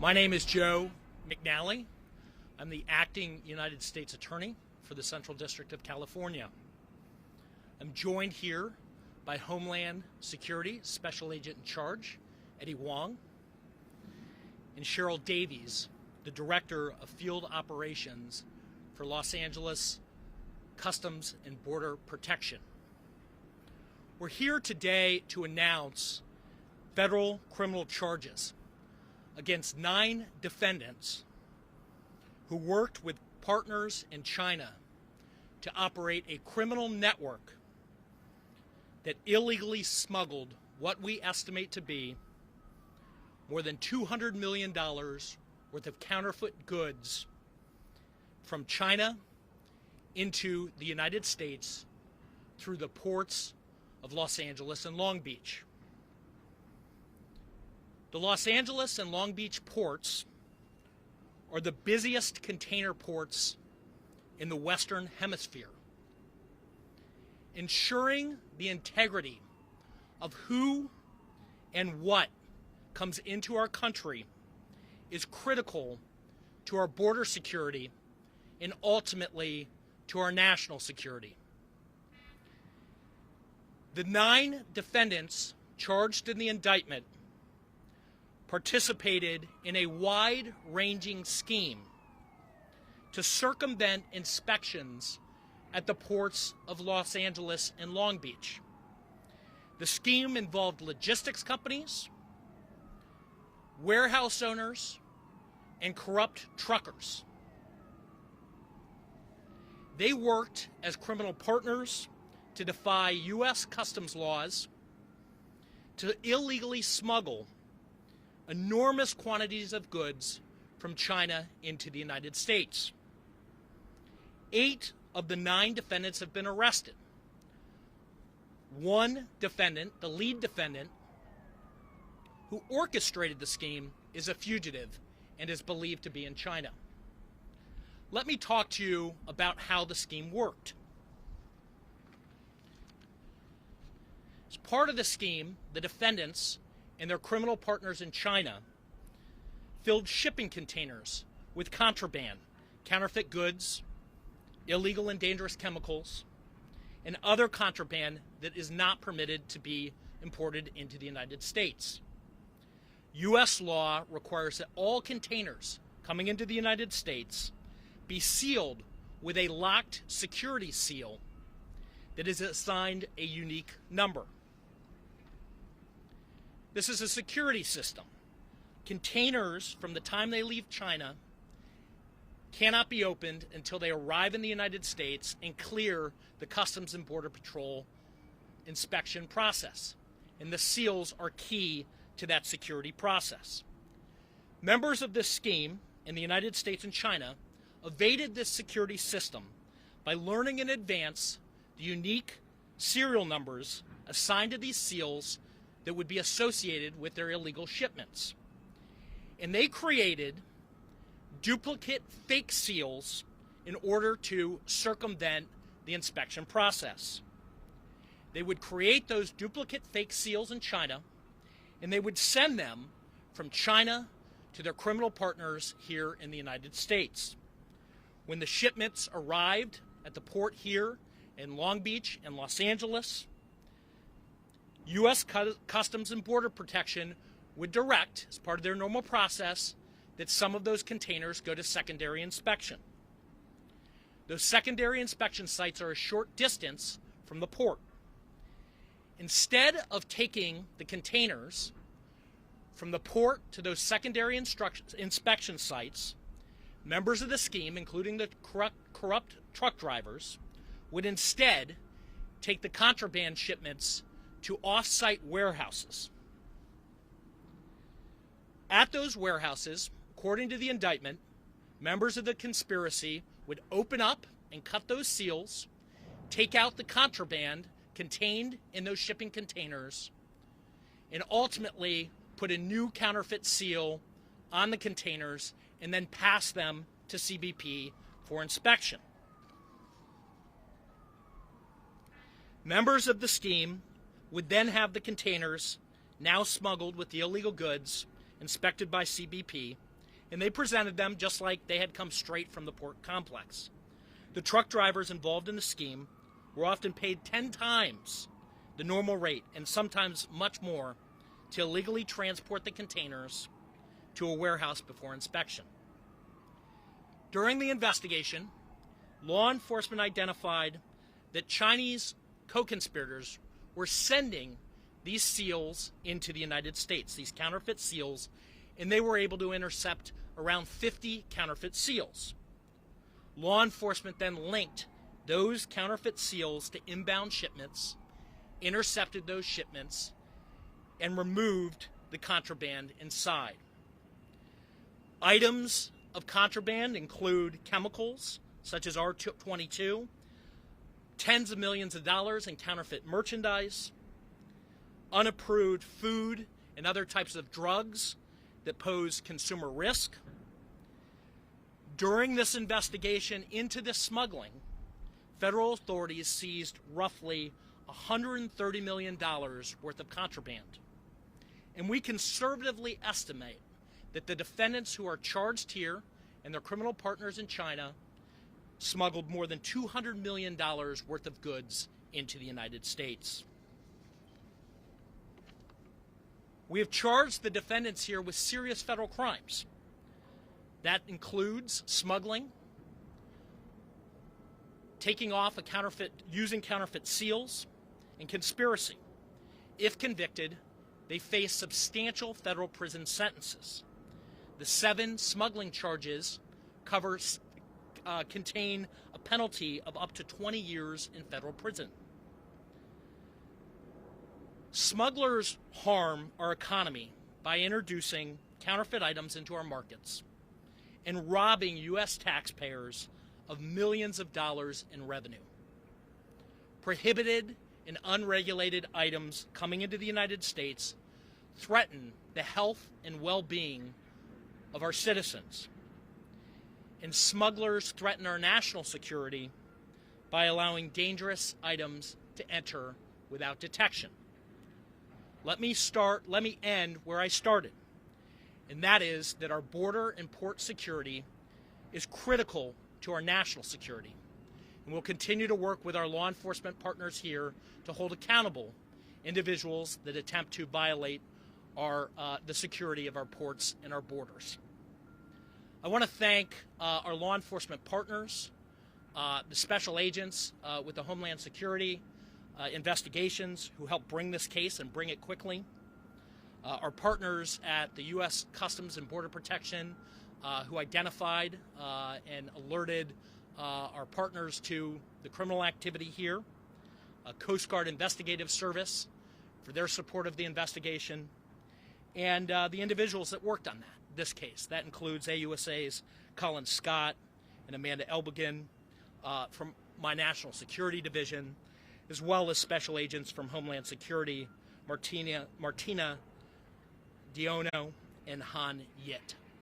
My name is Joe McNally. I'm the acting United States Attorney for the Central District of California. I'm joined here by Homeland Security Special Agent in Charge, Eddie Wong, and Cheryl Davies, the Director of Field Operations for Los Angeles Customs and Border Protection. We're here today to announce federal criminal charges against 9 defendants who worked with partners in China to operate a criminal network that illegally smuggled what we estimate to be more than $200 million worth of counterfeit goods from China into the United States through the ports of Los Angeles and Long Beach. The Los Angeles and Long Beach ports are the busiest container ports in the Western Hemisphere. Ensuring the integrity of who and what comes into our country is critical to our border security and ultimately to our national security. The 9 defendants charged in the indictment participated in a wide-ranging scheme to circumvent inspections at the ports of Los Angeles and Long Beach. The scheme involved logistics companies, warehouse owners, and corrupt truckers. They worked as criminal partners to defy U.S. customs laws, to illegally smuggle enormous quantities of goods from China into the United States. 8 of the 9 defendants have been arrested. One defendant, the lead defendant, who orchestrated the scheme, is a fugitive and is believed to be in China. Let me talk to you about how the scheme worked. As part of the scheme, the defendants and their criminal partners in China filled shipping containers with contraband, counterfeit goods, illegal and dangerous chemicals, and other contraband that is not permitted to be imported into the United States. U.S. law requires that all containers coming into the United States be sealed with a locked security seal that is assigned a unique number. This is a security system. Containers, from the time they leave China, cannot be opened until they arrive in the United States and clear the Customs and Border Patrol inspection process. And the seals are key to that security process. Members of this scheme in the United States and China evaded this security system by learning in advance the unique serial numbers assigned to these seals that would be associated with their illegal shipments. And they created duplicate fake seals in order to circumvent the inspection process. They would create those duplicate fake seals in China, and they would send them from China to their criminal partners here in the United States. When the shipments arrived at the port here in Long Beach and Los Angeles, U.S. Customs and Border Protection would direct, as part of their normal process, that some of those containers go to secondary inspection. Those secondary inspection sites are a short distance from the port. Instead of taking the containers from the port to those secondary inspection sites, members of the scheme, including the corrupt truck drivers, would instead take the contraband shipments to off-site warehouses. At those warehouses, according to the indictment, members of the conspiracy would open up and cut those seals, take out the contraband contained in those shipping containers, and ultimately put a new counterfeit seal on the containers and then pass them to CBP for inspection. Members of the scheme would then have the containers, now smuggled with the illegal goods, inspected by CBP, and they presented them just like they had come straight from the port complex. The truck drivers involved in the scheme were often paid 10 times the normal rate, and sometimes much more, to illegally transport the containers to a warehouse before inspection. During the investigation, law enforcement identified that Chinese co-conspirators were sending these seals into the United States, these counterfeit seals, and they were able to intercept around 50 counterfeit seals. Law enforcement then linked those counterfeit seals to inbound shipments, intercepted those shipments, and removed the contraband inside. Items of contraband include chemicals such as R22, tens of millions of dollars in counterfeit merchandise, unapproved food and other types of drugs that pose consumer risk. During this investigation into this smuggling, federal authorities seized roughly $130 million worth of contraband. And we conservatively estimate that the defendants who are charged here and their criminal partners in China smuggled more than $200 million worth of goods into the United States. We have charged the defendants here with serious federal crimes. That includes smuggling, taking off using counterfeit seals, and conspiracy. If convicted, they face substantial federal prison sentences. The 7 smuggling charges contain a penalty of up to 20 years in federal prison. Smugglers harm our economy by introducing counterfeit items into our markets and robbing U.S. taxpayers of millions of dollars in revenue. Prohibited and unregulated items coming into the United States threaten the health and well-being of our citizens. And smugglers threaten our national security by allowing dangerous items to enter without detection. Let me end where I started, and that is that our border and port security is critical to our national security. And we'll continue to work with our law enforcement partners here to hold accountable individuals that attempt to violate the security of our ports and our borders. I want to thank our law enforcement partners, the special agents with the Homeland Security investigations who helped bring this case and bring it quickly, our partners at the U.S. Customs and Border Protection who identified and alerted our partners to the criminal activity here, Coast Guard Investigative Service for their support of the investigation, and the individuals that worked on this case. That includes AUSA's Colin Scott and Amanda Elbegin from my National Security Division, as well as special agents from Homeland Security, Martina Diono and Han Yit.